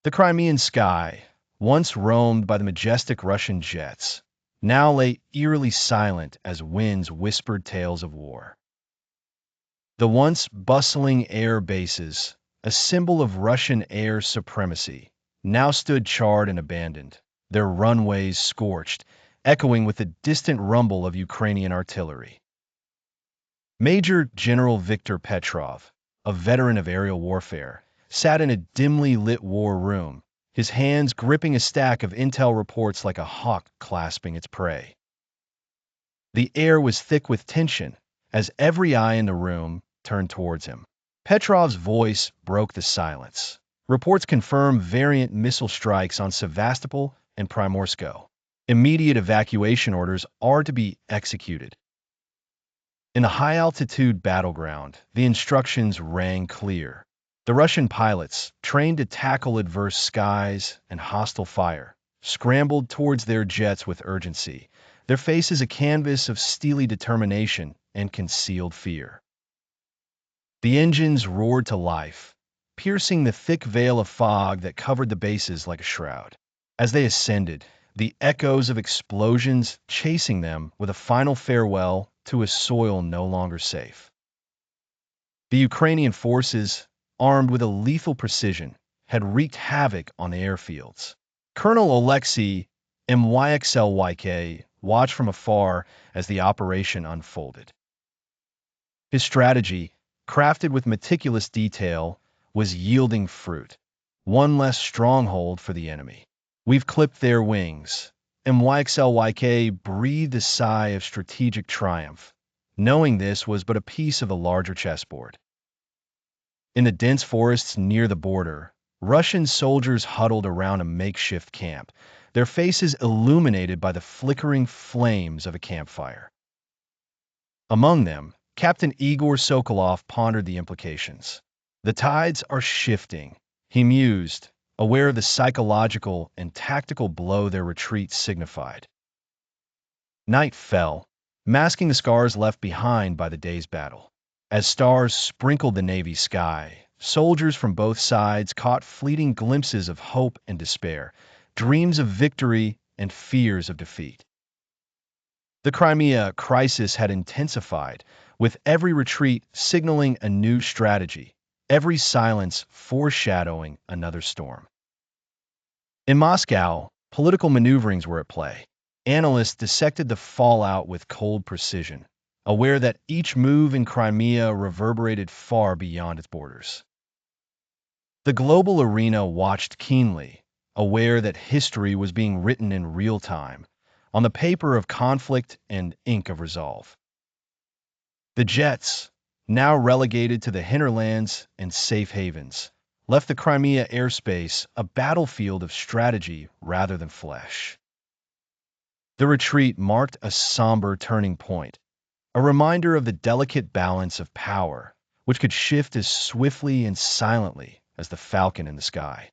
The Crimean sky, once roamed by the majestic Russian jets, now lay eerily silent as winds whispered tales of war. The once bustling air bases, a symbol of Russian air supremacy, now stood charred and abandoned, their runways scorched, echoing with the distant rumble of Ukrainian artillery. Major General Viktor Petrov, a veteran of aerial warfare, sat in a dimly lit war room, his hands gripping a stack of intel reports like a hawk clasping its prey. The air was thick with tension as every eye in the room turned towards him. Petrov's voice broke the silence. Reports confirm variant missile strikes on Sevastopol and Primorsko. Immediate evacuation orders are to be executed. In the high-altitude battleground, the instructions rang clear. The Russian pilots, trained to tackle adverse skies and hostile fire, scrambled towards their jets with urgency, their faces a canvas of steely determination and concealed fear. The engines roared to life, piercing the thick veil of fog that covered the bases like a shroud. As they ascended, the echoes of explosions chasing them with a final farewell to a soil no longer safe. The Ukrainian forces, armed with a lethal precision, had wreaked havoc on the airfields. Colonel Alexei Myxlyk watched from afar as the operation unfolded. His strategy, crafted with meticulous detail, was yielding fruit. One less stronghold for the enemy. "We've clipped their wings." Myxlyk breathed a sigh of strategic triumph, knowing this was but a piece of a larger chessboard. In the dense forests near the border, Russian soldiers huddled around a makeshift camp, their faces illuminated by the flickering flames of a campfire. Among them, Captain Igor Sokolov pondered the implications. "The tides are shifting," he mused, aware of the psychological and tactical blow their retreat signified. Night fell, masking the scars left behind by the day's battle. As stars sprinkled the Navy's sky, soldiers from both sides caught fleeting glimpses of hope and despair, dreams of victory and fears of defeat. The Crimea crisis had intensified, with every retreat signaling a new strategy, every silence foreshadowing another storm. In Moscow, political maneuverings were at play. Analysts dissected the fallout with cold precision, aware that each move in Crimea reverberated far beyond its borders. The global arena watched keenly, aware that history was being written in real time, on the paper of conflict and ink of resolve. The jets, now relegated to the hinterlands and safe havens, left the Crimea airspace a battlefield of strategy rather than flesh. The retreat marked a somber turning point, a reminder of the delicate balance of power, which could shift as swiftly and silently as the falcon in the sky.